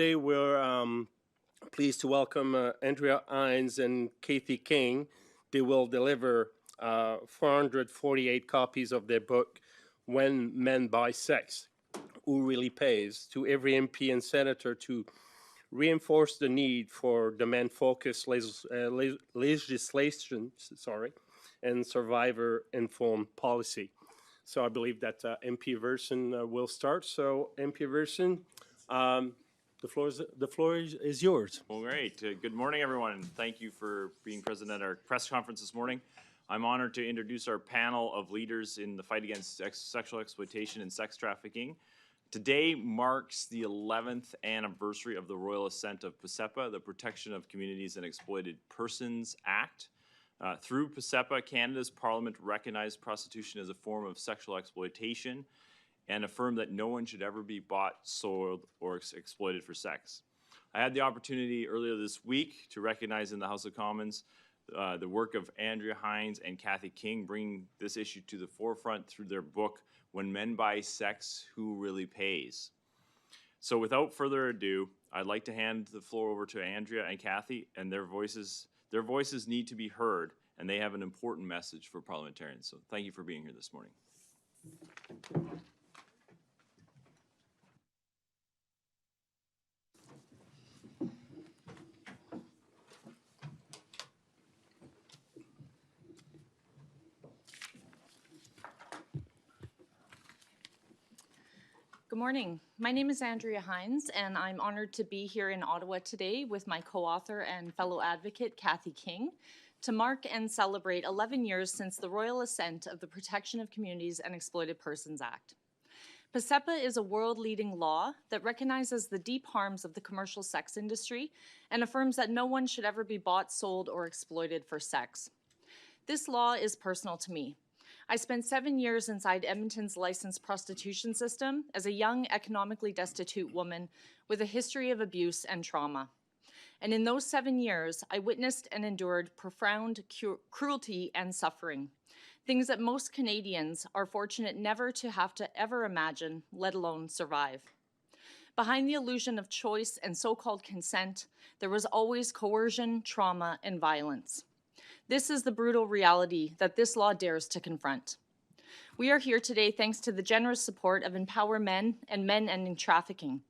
Today we're pleased to welcome Andrea, Heinz, and Kathy King. They will deliver 448 copies of their book, When Men Buy Sex, Who Really Pays, to every MP and senator to reinforce the need for demand-focused legislation, and survivor-informed policy. So I believe that MP Viersen will start. So MP Viersen, the floor is yours. Well, great. Good morning, everyone, and thank you for being present at our press conference this morning. I'm honored to introduce our panel of leaders in the fight against sexual exploitation and sex trafficking. Today marks the 11th anniversary of the Royal Assent of PSEPA, the Protection of Communities and Exploited Persons Act. Through PSEPA, Canada's Parliament recognized prostitution as a form of sexual exploitation and affirmed that no one should ever be bought, sold, or exploited for sex. I had the opportunity earlier this week to recognize in the House of Commons the work of Andrea, Heinz, and Kathy King, bringing this issue to the forefront through their book, When Men Buy Sex, Who Really Pays? So without further ado, I'd like to hand the floor over to Andrea and Kathy, and their voices need to be heard, and they have an important message for parliamentarians. So thank you for being here this morning. Good morning. My name is Andrea Heinz, and I'm honored to be here in Ottawa today with my co-author and fellow advocate, Kathy King, to mark and celebrate 11 years since the Royal Assent of the Protection of Communities and Exploited Persons Act. PSEPA is a world-leading law that recognizes the deep harms of the commercial sex industry and affirms that no one should ever be bought, sold, or exploited for sex. This law is personal to me. I spent 7 years inside Edmonton's licensed prostitution system as a young, economically destitute woman with a history of abuse and trauma. And in those 7 years, I witnessed and endured profound cruelty and suffering, things that most Canadians are fortunate never to have to ever imagine, let alone survive. Behind the illusion of choice and so-called consent, there was always coercion, trauma, and violence. This is the brutal reality that this law dares to confront. We are here today thanks to the generous support of EmpowerMen and Men Ending Trafficking,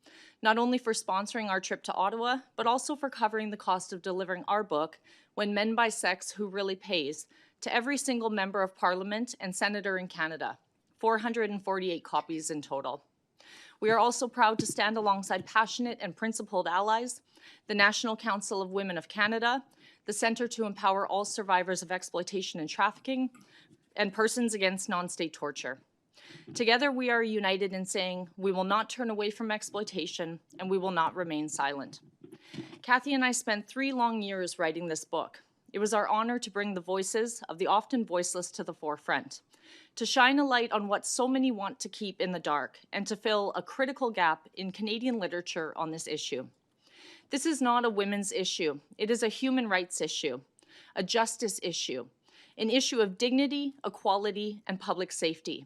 not only for sponsoring our trip to Ottawa, but also for covering the cost of delivering our book, When Men Buy Sex, Who Really Pays, to every single member of Parliament and senator in Canada, 448 copies in total. We are also proud to stand alongside passionate and principled allies, the National Council of Women of Canada, the Centre to Empower All Survivors of Exploitation and Trafficking, and Persons Against Non-State Torture. Together, we are united in saying we will not turn away from exploitation and we will not remain silent. Kathy and I spent 3 long years writing this book. It was our honor to bring the voices of the often voiceless to the forefront, to shine a light on what so many want to keep in the dark, and to fill a critical gap in Canadian literature on this issue. This is not a women's issue. It is a human rights issue, a justice issue, an issue of dignity, equality, and public safety.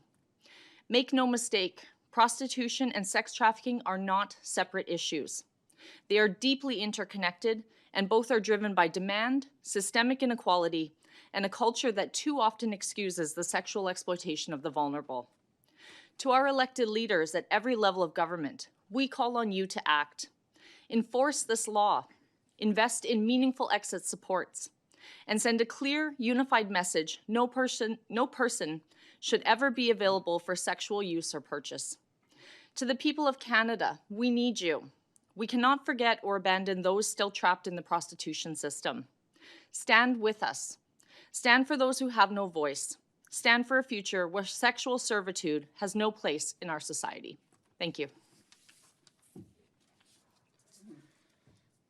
Make no mistake, prostitution and sex trafficking are not separate issues. They are deeply interconnected, and both are driven by demand, systemic inequality, and a culture that too often excuses the sexual exploitation of the vulnerable. To our elected leaders at every level of government, we call on you to act. Enforce this law, invest in meaningful exit supports, and send a clear, unified message: no person should ever be available for sexual use or purchase. To the people of Canada, we need you. We cannot forget or abandon those still trapped in the prostitution system. Stand with us. Stand for those who have no voice. Stand for a future where sexual servitude has no place in our society. Thank you.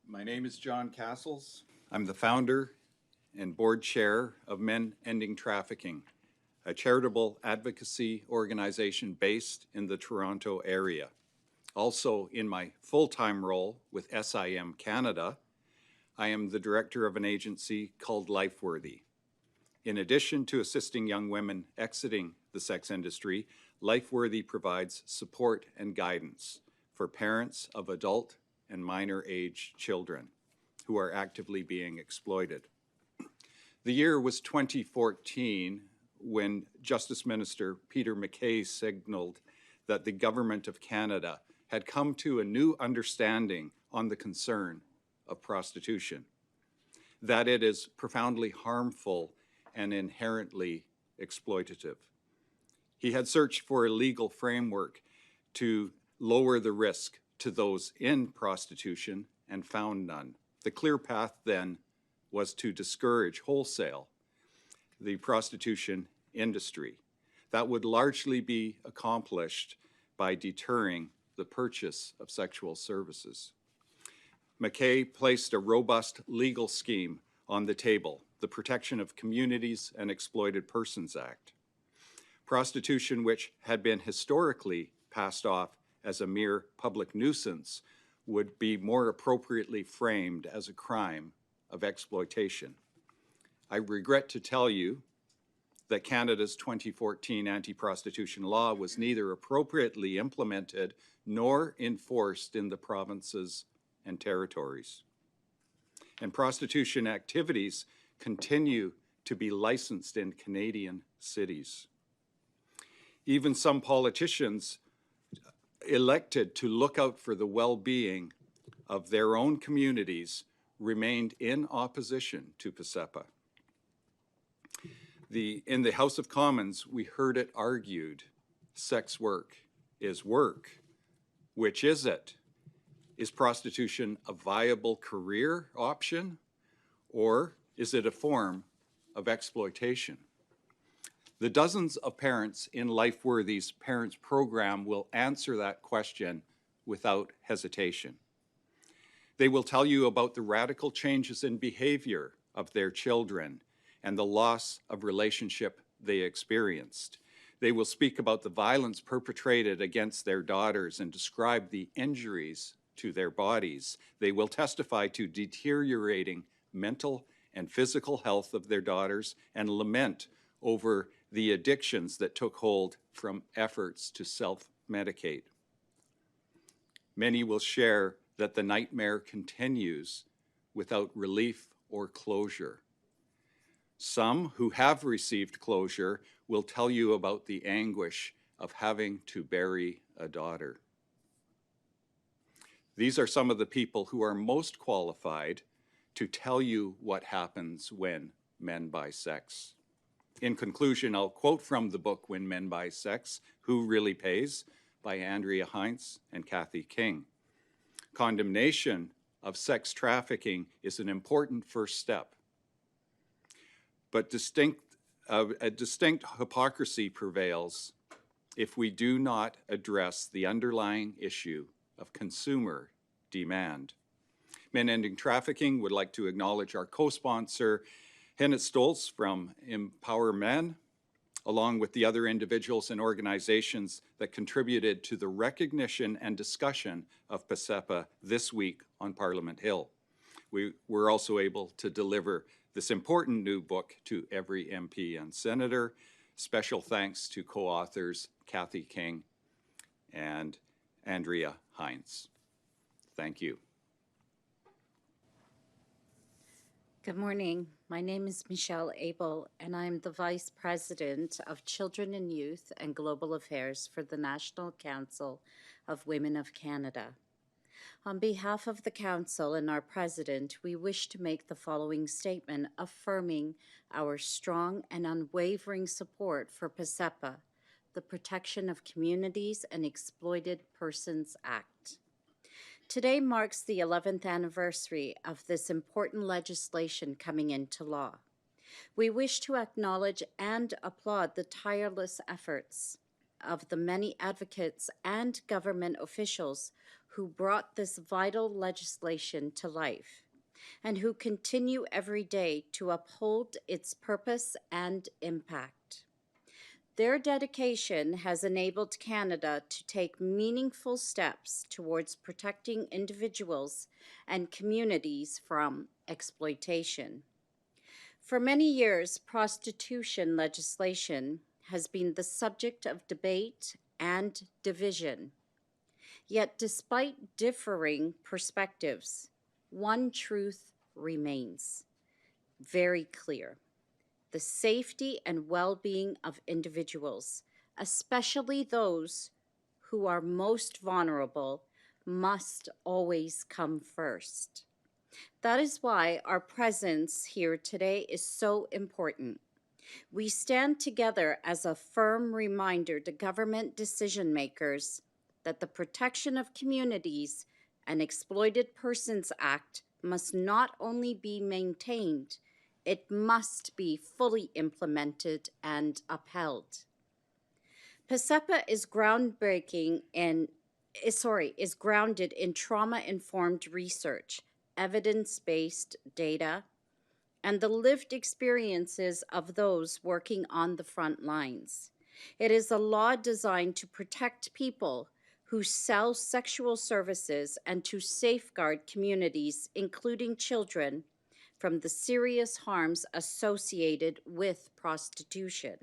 My name is John Cassels. I'm the founder and board chair of Men Ending Trafficking, a charitable advocacy organization based in the Toronto area. Also, in my full-time role with SIM Canada, I am the director of an agency called LifeWorthy. In addition to assisting young women exiting the sex industry, LifeWorthy provides support and guidance for parents of adult and minor-age children who are actively being exploited. The year was 2014 when Justice Minister Peter MacKay signaled that the Government of Canada had come to a new understanding on the concern of prostitution, that it is profoundly harmful and inherently exploitative. He had searched for a legal framework to lower the risk to those in prostitution and found none. The clear path then was to discourage wholesale the prostitution industry. That would largely be accomplished by deterring the purchase of sexual services. MacKay placed a robust legal scheme on the table, the Protection of Communities and Exploited Persons Act. Prostitution, which had been historically passed off as a mere public nuisance, would be more appropriately framed as a crime of exploitation. I regret to tell you that Canada's 2014 anti-prostitution law was neither appropriately implemented nor enforced in the provinces and territories. And prostitution activities continue to be licensed in Canadian cities. Even some politicians elected to look out for the well-being of their own communities remained in opposition to PASEPA. In the House of Commons, we heard it argued, sex work is work. Which is it? Is prostitution a viable career option, or is it a form of exploitation? The dozens of parents in LifeWorthy's Parents Program will answer that question without hesitation. They will tell you about the radical changes in behavior of their children and the loss of relationship they experienced. They will speak about the violence perpetrated against their daughters and describe the injuries to their bodies. They will testify to deteriorating mental and physical health of their daughters and lament over the addictions that took hold from efforts to self-medicate. Many will share that the nightmare continues without relief or closure. Some who have received closure will tell you about the anguish of having to bury a daughter. These are some of the people who are most qualified to tell you what happens when men buy sex. In conclusion, I'll quote from the book When Men Buy Sex, Who Really Pays, by Andrea Heinz and Kathy King. Condemnation of sex trafficking is an important first step, but a distinct hypocrisy prevails if we do not address the underlying issue of consumer demand. Men Ending Trafficking would like to acknowledge our co-sponsor, Hennes Doltze from EmpowerMen, along with the other individuals and organizations that contributed to the recognition and discussion of PASEPA this week on Parliament Hill. We were also able to deliver this important new book to every MP and senator. Special thanks to co-authors Kathy King and Andrea Heinz. Thank you. Good morning. My name is Michelle Abel, and I'm the Vice President of Children and Youth and Global Affairs for the National Council of Women of Canada. On behalf of the Council and our President, we wish to make the following statement affirming our strong and unwavering support for PASEPA, the Protection of Communities and Exploited Persons Act. Today marks the 11th anniversary of this important legislation coming into law. We wish to acknowledge and applaud the tireless efforts of the many advocates and government officials who brought this vital legislation to life and who continue every day to uphold its purpose and impact. Their dedication has enabled Canada to take meaningful steps towards protecting individuals and communities from exploitation. For many years, prostitution legislation has been the subject of debate and division. Yet, despite differing perspectives, one truth remains very clear. The safety and well-being of individuals, especially those who are most vulnerable, must always come first. That is why our presence here today is so important. We stand together as a firm reminder to government decision makers that the Protection of Communities and Exploited Persons Act must not only be maintained, it must be fully implemented and upheld. PSEPA is grounded in trauma-informed research, evidence-based data, and the lived experiences of those working on the front lines. It is a law designed to protect people who sell sexual services and to safeguard communities, including children, from the serious harms associated with prostitution.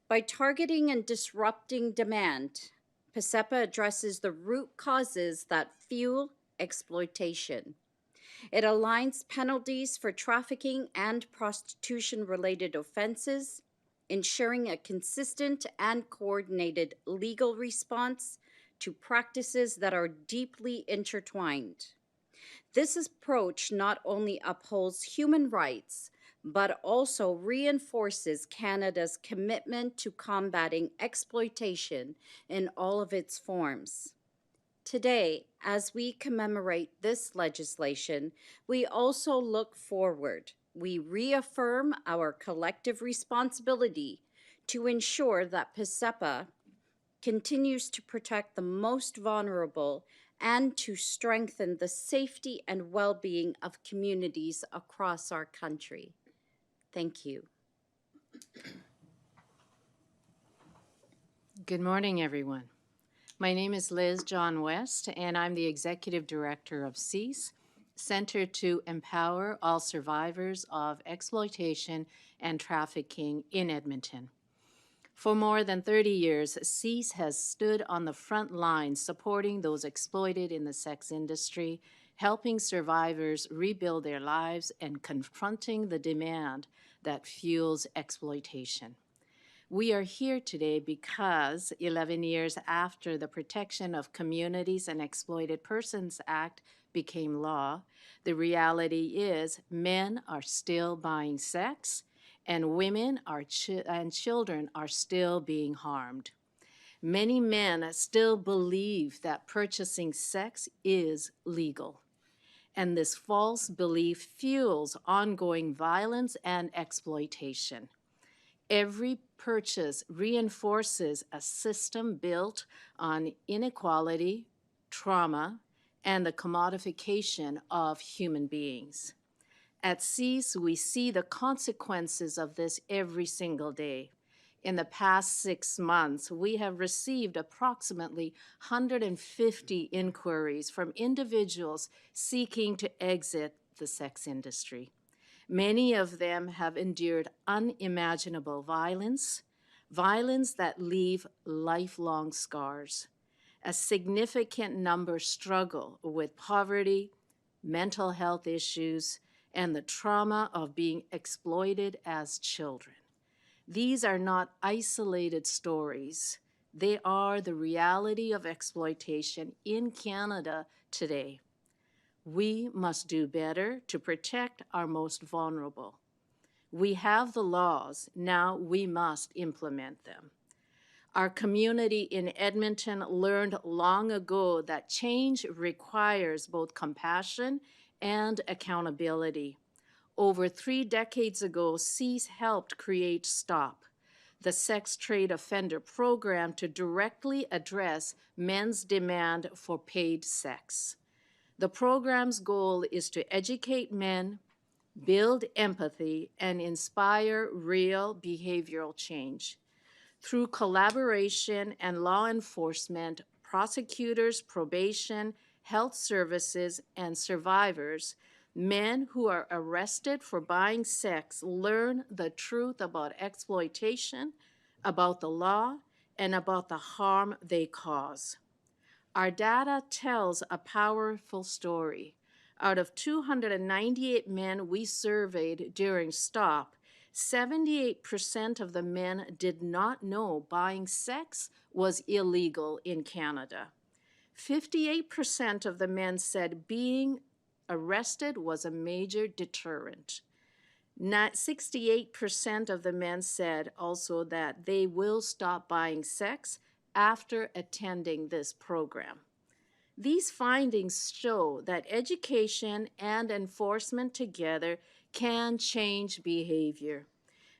By targeting and disrupting demand, PSEPA addresses the root causes that fuel exploitation. It aligns penalties for trafficking and prostitution-related offenses, ensuring a consistent and coordinated legal response to practices that are deeply intertwined. This approach not only upholds human rights, but also reinforces Canada's commitment to combating exploitation in all of its forms. Today, as we commemorate this legislation, we also look forward. We reaffirm our collective responsibility to ensure that PSEPA continues to protect the most vulnerable and to strengthen the safety and well-being of communities across our country. Thank you. Good morning, everyone. My name is Liz John West, and I'm the Executive Director of CEASE, Center to Empower All Survivors of Exploitation and Trafficking in Edmonton. For more than 30 years, CEASE has stood on the front lines supporting those exploited in the sex industry, helping survivors rebuild their lives, and confronting the demand that fuels exploitation. We are here today because 11 years after the Protection of Communities and Exploited Persons Act became law, the reality is men are still buying sex, and women and children are still being harmed. Many men still believe that purchasing sex is legal, and this false belief fuels ongoing violence and exploitation. Every purchase reinforces a system built on inequality, trauma, and the commodification of human beings. At CEASE, we see the consequences of this every single day. In the past 6 months, we have received approximately 150 inquiries from individuals seeking to exit the sex industry. Many of them have endured unimaginable violence, violence that leave lifelong scars. A significant number struggle with poverty, mental health issues, and the trauma of being exploited as children. These are not isolated stories. They are the reality of exploitation in Canada today. We must do better to protect our most vulnerable. We have the laws, now we must implement them. Our community in Edmonton learned long ago that change requires both compassion and accountability. Over 3 decades ago, CEASE helped create STOP, the Sex Trade Offender Program, to directly address men's demand for paid sex. The program's goal is to educate men, build empathy, and inspire real behavioral change. Through collaboration and law enforcement, prosecutors, probation, health services, and survivors, men who are arrested for buying sex learn the truth about exploitation, about the law, and about the harm they cause. Our data tells a powerful story. Out of 298 men we surveyed during STOP, 78% of the men did not know buying sex was illegal in Canada. 58% of the men said being arrested was a major deterrent. 68% of the men said also that they will stop buying sex after attending this program. These findings show that education and enforcement together can change behavior.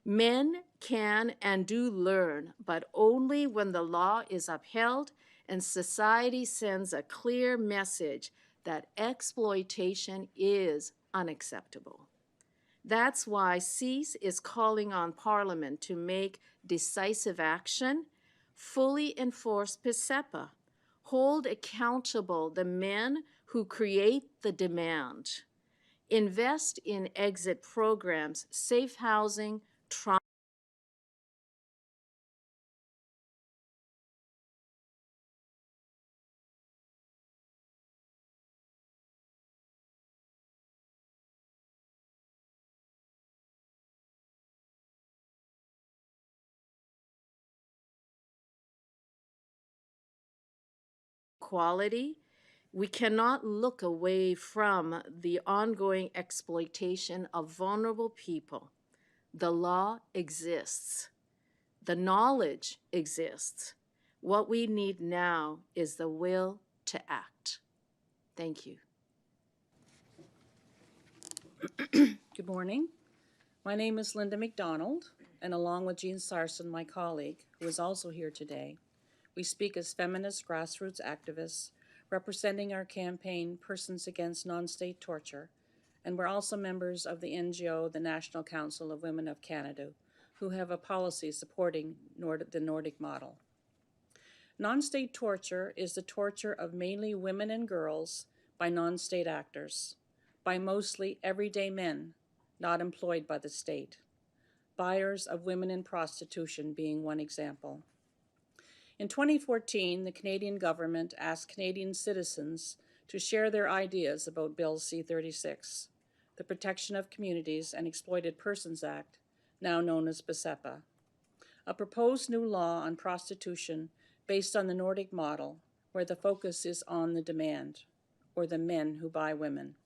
Men can and do learn, but only when the law is upheld and society sends a clear message that exploitation is unacceptable. That's why CEAS is calling on Parliament to make decisive action, fully enforce PSEPA, hold accountable the men who create the demand, invest in exit programs, safe housing, trauma. Equality. We cannot look away from the ongoing exploitation of vulnerable people. The law exists. The knowledge exists. What we need now is the will to act. Thank you. Good morning. My name is Linda MacDonald, and along with Jean Sarson, my colleague, who is also here today, we speak as feminist grassroots activists representing our campaign Persons Against Non-State Torture, and we're also members of the NGO, the National Council of Women of Canada, who have a policy supporting the Nordic model. Non-state torture is the torture of mainly women and girls by non-state actors, by mostly everyday men not employed by the state, buyers of women in prostitution being one example. In 2014, the Canadian government asked Canadian citizens to share their ideas about Bill C-36, the Protection of Communities and Exploited Persons Act, now known as PSEPA, a proposed new law on prostitution based on the Nordic model, where the focus is on the demand, or the men who buy women.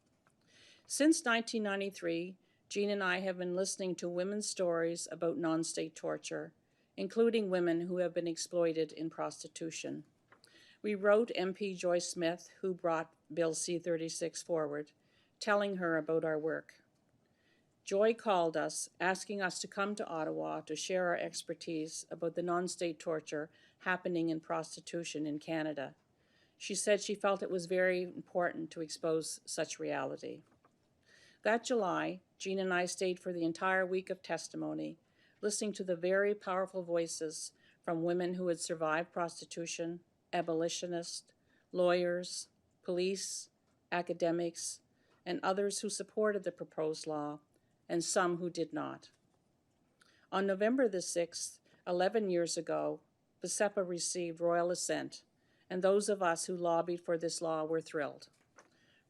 Since 1993, Jean and I have been listening to women's stories about non-state torture, including women who have been exploited in prostitution. We wrote MP Joy Smith, who brought Bill C-36 forward, telling her about our work. Joy called us, asking us to come to Ottawa to share our expertise about the non-state torture happening in prostitution in Canada. She said she felt it was very important to expose such reality. That July, Jean and I stayed for the entire week of testimony, listening to the very powerful voices from women who had survived prostitution, abolitionists, lawyers, police, academics, and others who supported the proposed law, and some who did not. On November the 6th, 11 years ago, PSEPA received royal assent, and those of us who lobbied for this law were thrilled.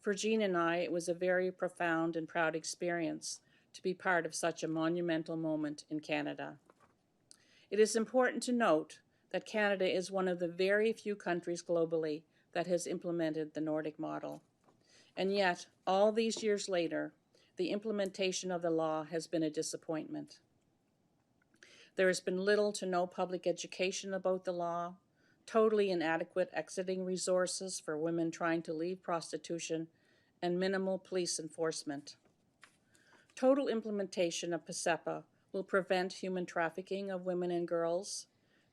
For Jean and I, it was a very profound and proud experience to be part of such a monumental moment in Canada. It is important to note that Canada is one of the very few countries globally that has implemented the Nordic model. And yet, all these years later, the implementation of the law has been a disappointment. There has been little to no public education about the law, totally inadequate exiting resources for women trying to leave prostitution, and minimal police enforcement. Total implementation of PSEPA will prevent human trafficking of women and girls,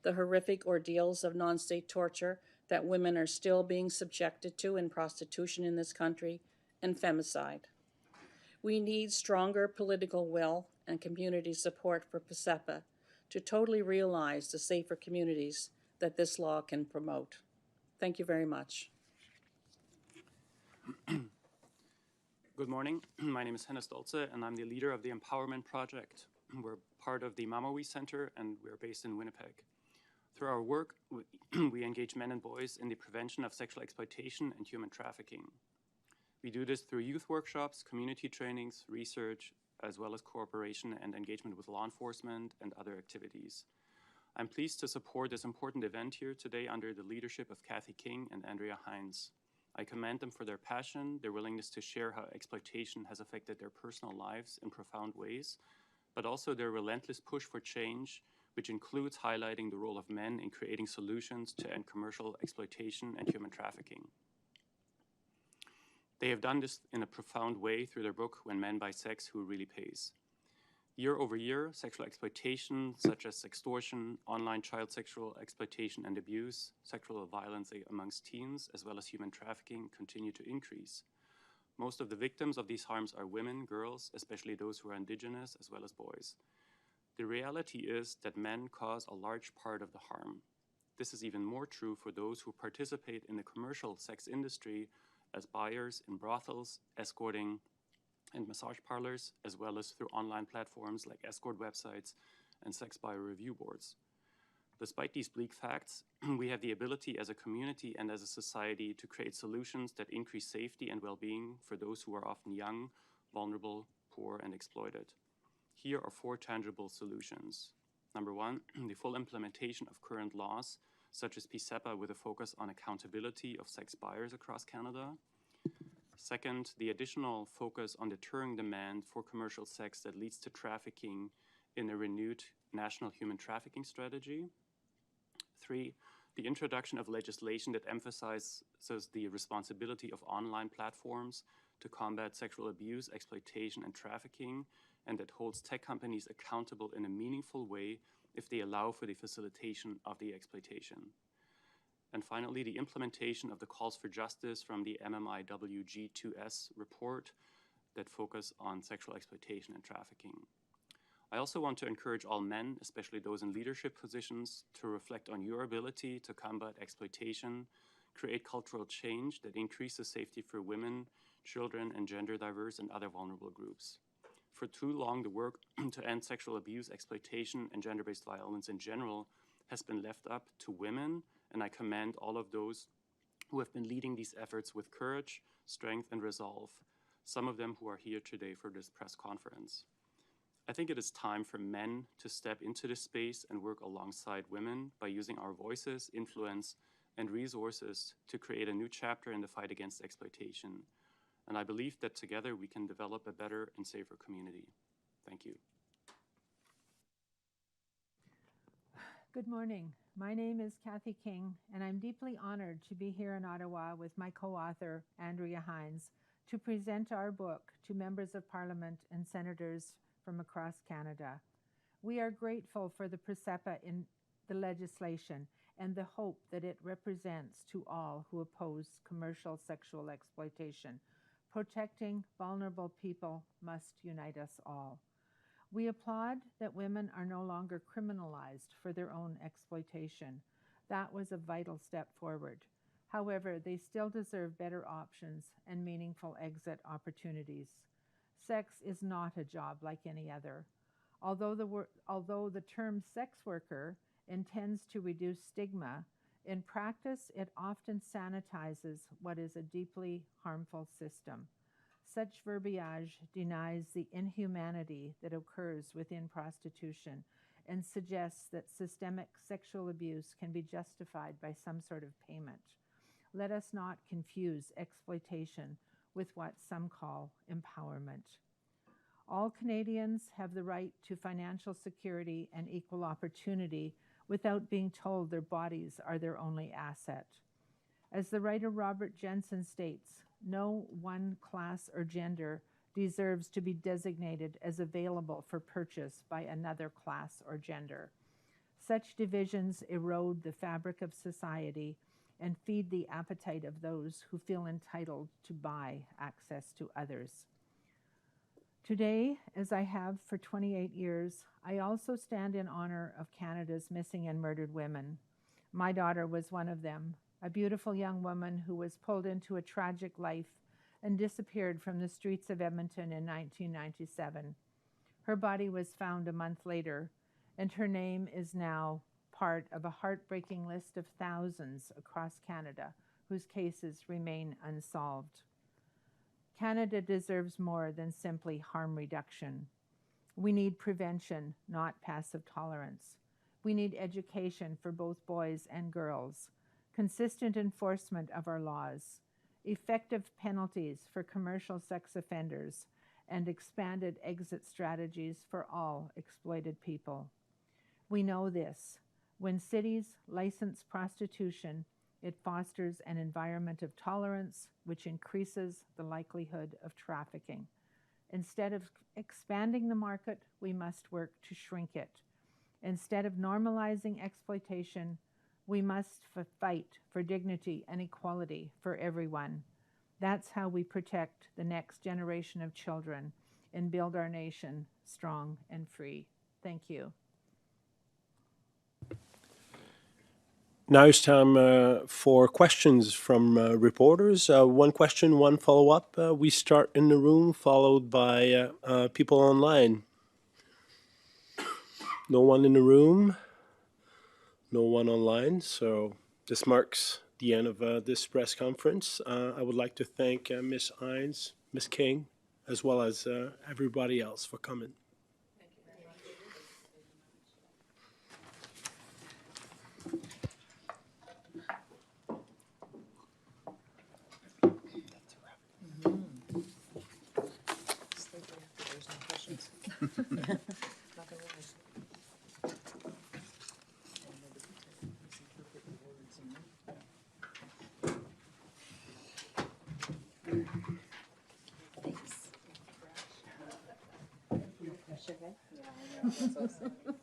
the horrific ordeals of non-state torture that women are still being subjected to in prostitution in this country, and femicide. We need stronger political will and community support for PSEPA to totally realize the safer communities that this law can promote. Thank you very much. Good morning. My name is Hennes Doltze, and I'm the leader of the EmpowerMen project. We're part of the Mamawi Center, and we're based in Winnipeg. Through our work, we engage men and boys in the prevention of sexual exploitation and human trafficking. We do this through youth workshops, community trainings, research, as well as cooperation and engagement with law enforcement and other activities. I'm pleased to support this important event here today under the leadership of Kathy King and Andrea Heinz. I commend them for their passion, their willingness to share how exploitation has affected their personal lives in profound ways, but also their relentless push for change, which includes highlighting the role of men in creating solutions to end commercial exploitation and human trafficking. They have done this in a profound way through their book, When Men Buy Sex, Who Really Pays? Year over year, sexual exploitation, such as extortion, online child sexual exploitation and abuse, sexual violence amongst teens, as well as human trafficking, continue to increase. Most of the victims of these harms are women, girls, especially those who are Indigenous, as well as boys. The reality is that men cause a large part of the harm. This is even more true for those who participate in the commercial sex industry as buyers in brothels, escorting, and massage parlors, as well as through online platforms like escort websites and sex buyer review boards. Despite these bleak facts, we have the ability as a community and as a society to create solutions that increase safety and well-being for those who are often young, vulnerable, poor, and exploited. Here are 4 tangible solutions. Number 1, the full implementation of current laws, such as PSEPA, with a focus on accountability of sex buyers across Canada. Second, the additional focus on deterring demand for commercial sex that leads to trafficking in a renewed national human trafficking strategy. 3, the introduction of legislation that emphasizes the responsibility of online platforms to combat sexual abuse, exploitation, and trafficking, and that holds tech companies accountable in a meaningful way if they allow for the facilitation of the exploitation. And finally, the implementation of the calls for justice from the MMIWG2S report that focus on sexual exploitation and trafficking. I also want to encourage all men, especially those in leadership positions, to reflect on your ability to combat exploitation, create cultural change that increases safety for women, children, and gender diverse and other vulnerable groups. For too long, the work to end sexual abuse, exploitation, and gender-based violence in general has been left up to women, and I commend all of those who have been leading these efforts with courage, strength, and resolve, some of them who are here today for this press conference. I think it is time for men to step into this space and work alongside women by using our voices, influence, and resources to create a new chapter in the fight against exploitation. And I believe that together we can develop a better and safer community. Thank you. Good morning. My name is Kathy King, and I'm deeply honored to be here in Ottawa with my co-author, Andrea Heinz, to present our book to members of Parliament and senators from across Canada. We are grateful for the PSEPA in the legislation and the hope that it represents to all who oppose commercial sexual exploitation. Protecting vulnerable people must unite us all. We applaud that women are no longer criminalized for their own exploitation. That was a vital step forward. However, they still deserve better options and meaningful exit opportunities. Sex is not a job like any other. Although the term sex worker intends to reduce stigma, in practice it often sanitizes what is a deeply harmful system. Such verbiage denies the inhumanity that occurs within prostitution and suggests that systemic sexual abuse can be justified by some sort of payment. Let us not confuse exploitation with what some call empowerment. All Canadians have the right to financial security and equal opportunity without being told their bodies are their only asset. As the writer Robert Jensen states, no one class or gender deserves to be designated as available for purchase by another class or gender. Such divisions erode the fabric of society and feed the appetite of those who feel entitled to buy access to others. Today, as I have for 28 years, I also stand in honor of Canada's missing and murdered women. My daughter was one of them, a beautiful young woman who was pulled into a tragic life and disappeared from the streets of Edmonton in 1997. Her body was found a month later, and her name is now part of a heartbreaking list of thousands across Canada whose cases remain unsolved. Canada deserves more than simply harm reduction. We need prevention, not passive tolerance. We need education for both boys and girls, consistent enforcement of our laws, effective penalties for commercial sex offenders, and expanded exit strategies for all exploited people. We know this. When cities license prostitution, it fosters an environment of tolerance, which increases the likelihood of trafficking. Instead of expanding the market, we must work to shrink it. Instead of normalizing exploitation, we must fight for dignity and equality for everyone. That's how we protect the next generation of children and build our nation strong and free. Thank you. Now it's time for questions from reporters. One question, one follow-up. We start in the room, followed by people online. No one in the room, no one online, so this marks the end of this press conference. I would like to thank Ms. Heinz, Ms. King, as well as everybody else for coming. Thanks.